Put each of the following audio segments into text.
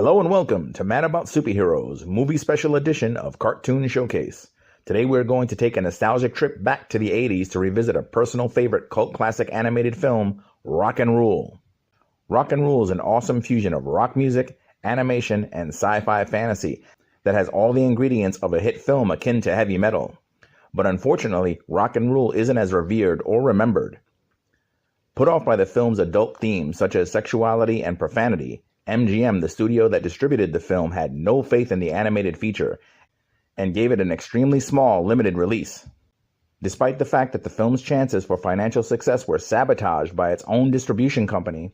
Hello and welcome to Mad About Superheroes, movie special edition of Cartoon Showcase. Today we're going to take a nostalgic trip back to the 80s to revisit a personal favorite cult classic animated film, Rock and Rule. Rock and Rule is an awesome fusion of rock music, animation, and sci-fi fantasy that has all the ingredients of a hit film akin to heavy metal. But unfortunately, Rock and Rule isn't as revered or remembered. Put off by the film's adult themes such as sexuality and profanity, MGM, the studio that distributed the film, had no faith in the animated feature and gave it an extremely small, limited release. Despite the fact that the film's chances for financial success were sabotaged by its own distribution company,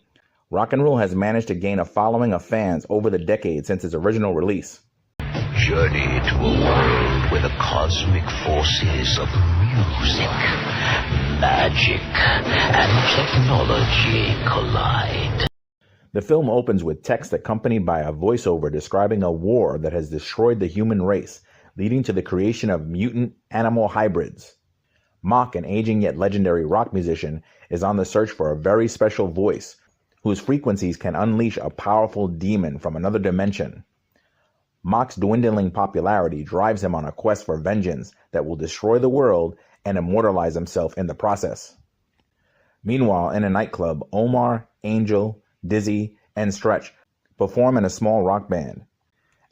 Rock and Rule has managed to gain a following of fans over the decades since its original release. Journey to a world where the cosmic forces of music, magic, and technology collide. The film opens with text accompanied by a voiceover describing a war that has destroyed the human race, leading to the creation of mutant animal hybrids. Mock, an aging yet legendary rock musician, is on the search for a very special voice, whose frequencies can unleash a powerful demon from another dimension. Mock's dwindling popularity drives him on a quest for vengeance that will destroy the world and immortalize himself in the process. Meanwhile, in a nightclub, Omar, Angel, Dizzy, and Stretch perform in a small rock band.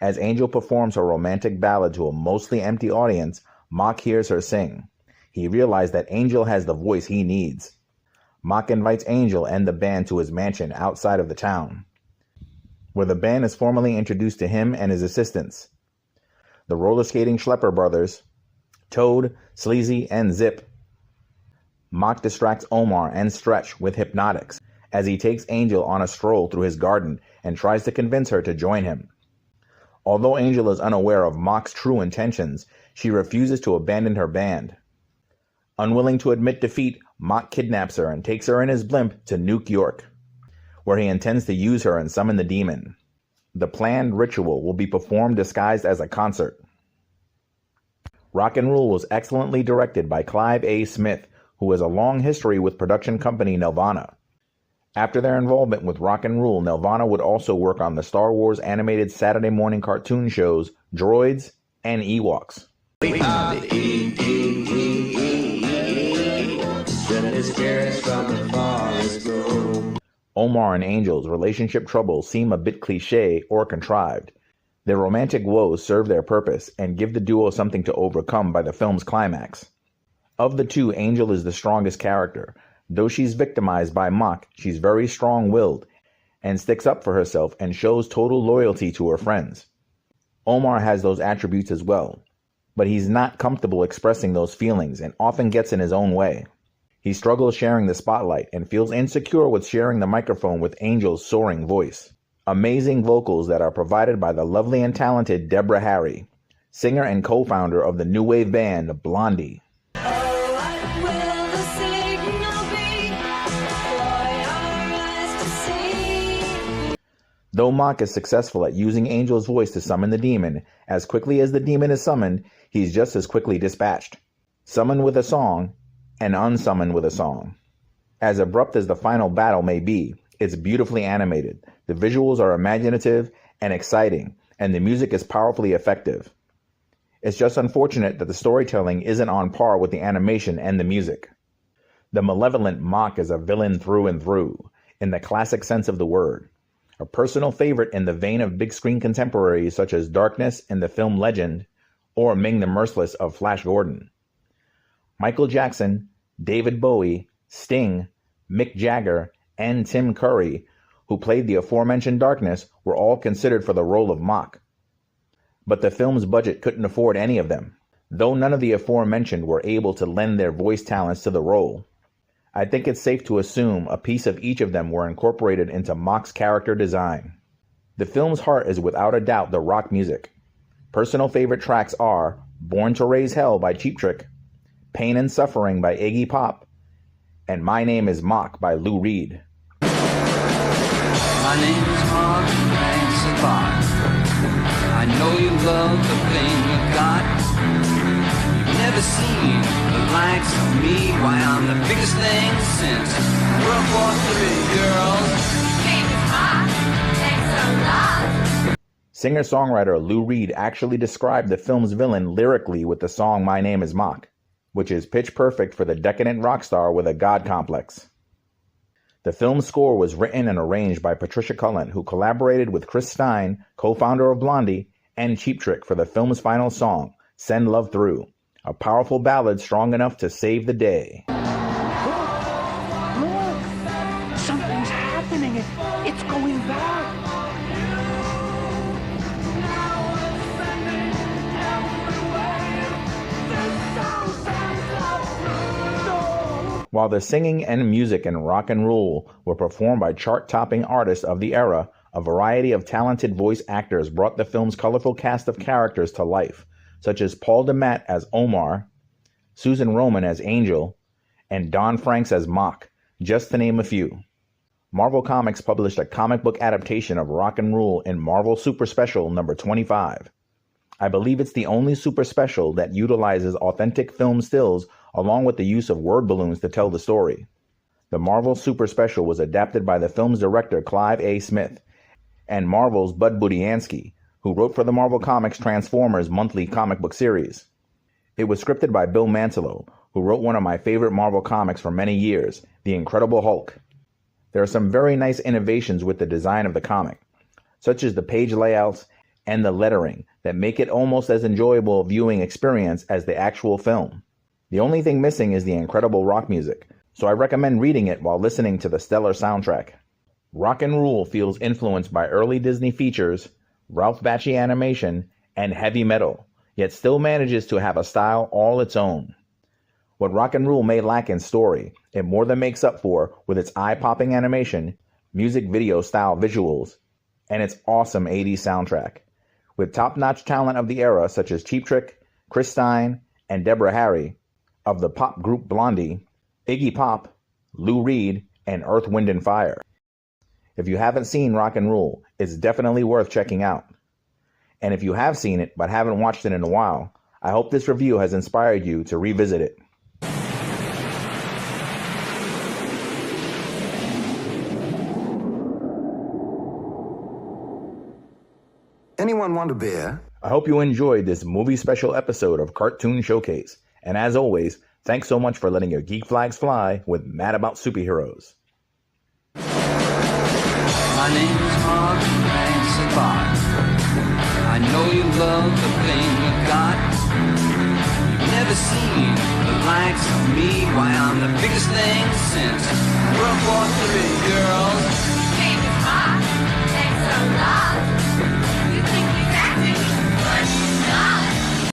As Angel performs her romantic ballad to a mostly empty audience, Mock hears her sing. He realizes that Angel has the voice he needs. Mock invites Angel and the band to his mansion outside of the town, where the band is formally introduced to him and his assistants, the roller skating Schlepper brothers, Toad, Sleazy, and Zip. Mock distracts Omar and Stretch with hypnotics as he takes Angel on a stroll through his garden and tries to convince her to join him. Although Angel is unaware of Mock's true intentions, she refuses to abandon her band. Unwilling to admit defeat, Mock kidnaps her and takes her in his blimp to Nuke York, where he intends to use her and summon the demon. The planned ritual will be performed disguised as a concert. Rock and Rule was excellently directed by Clive A. Smith, who has a long history with production company Nelvana. After their involvement with Rock and Rule, Nelvana would also work on the Star Wars animated Saturday morning cartoon shows Droids and Ewoks. Omar and Angel's relationship troubles seem a bit cliché or contrived. Their romantic woes serve their purpose and give the duo something to overcome by the film's climax. Of the two, Angel is the strongest character. Though she's victimized by Mock, she's very strong-willed and sticks up for herself and shows total loyalty to her friends. Omar has those attributes as well, but he's not comfortable expressing those feelings and often gets in his own way. He struggles sharing the spotlight and feels insecure with sharing the microphone with Angel's soaring voice. Amazing vocals that are provided by the lovely and talented Deborah Harry, singer and co-founder of the new wave band Blondie. Though Mock is successful at using Angel's voice to summon the demon, as quickly as the demon is summoned, he's just as quickly dispatched. Summoned with a song, and unsummoned with a song. As abrupt as the final battle may be, it's beautifully animated. The visuals are imaginative and exciting, and the music is powerfully effective. It's just unfortunate that the storytelling isn't on par with the animation and the music. The malevolent Mock is a villain through and through, in the classic sense of the word. A personal favorite in the vein of big screen contemporaries such as Darkness in the film Legend, or Ming the Merciless of Flash Gordon. Michael Jackson, David Bowie, Sting, Mick Jagger, and Tim Curry, who played the aforementioned Darkness, were all considered for the role of Mock. But the film's budget couldn't afford any of them, though none of the aforementioned were able to lend their voice talents to the role. I think it's safe to assume a piece of each of them were incorporated into Mock's character design. The film's heart is without a doubt the rock music. Personal favorite tracks are Born to Raise Hell by Cheap Trick, Pain and Suffering by Iggy Pop, and My Name is Mock by Lou Reed. My name is Mock, thanks a lot. I know you love the pain you got. You've never seen the likes of me. Why, I'm the biggest thing since World War III, girls. Name is Mock, thanks a lot. Singer-songwriter Lou Reed actually described the film's villain lyrically with the song My Name is Mock, which is pitch perfect for the decadent rock star with a god complex. The film's score was written and arranged by Patricia Cullen, who collaborated with Chris Stein, co-founder of Blondie, and Cheap Trick for the film's final song, Send Love Through, a powerful ballad strong enough to save the day. Look! Something's happening. It's going back. While the singing and music in Rock and Roll were performed by chart-topping artists of the era, a variety of talented voice actors brought the film's colorful cast of characters to life, such as Paul DeMatt as Omar, Susan Roman as Angel, and Don Franks as Mock, just to name a few. Marvel Comics published a comic book adaptation of Rock and Roll in Marvel Super Special number 25. I believe it's the only super special that utilizes authentic film stills along with the use of word balloons to tell the story. The Marvel Super Special was adapted by the film's director Clive A. Smith and Marvel's Bud Budiansky, who wrote for the Marvel Comics Transformers monthly comic book series. It was scripted by Bill Mantlo, who wrote one of my favorite Marvel comics for many years, The Incredible Hulk. There are some very nice innovations with the design of the comic, such as the page layouts and the lettering that make it almost as enjoyable a viewing experience as the actual film. The only thing missing is the incredible rock music, so I recommend reading it while listening to the stellar soundtrack. Rock and Roll feels influenced by early Disney features, Ralph Bakshi animation, and heavy metal, yet still manages to have a style all its own. What Rock and Roll may lack in story, it more than makes up for with its eye-popping animation, music video style visuals, and its awesome 80s soundtrack. With top-notch talent of the era such as Cheap Trick, Chris Stein, and Deborah Harry, of the pop group Blondie, Iggy Pop, Lou Reed, and Earth, Wind & Fire. If you haven't seen Rock and Roll, it's definitely worth checking out. And if you have seen it but haven't watched it in a while, I hope this review has inspired you to revisit it. Anyone want a beer? I hope you enjoyed this movie special episode of Cartoon Showcase. And as always, thanks so much for letting your geek flags fly with Mad About Superheroes. My name is Mark Sabah. I know you love the thing you got. You've never seen the likes of me. Why, I'm the biggest thing since World War III, girls. Name is Mark. Thanks a lot.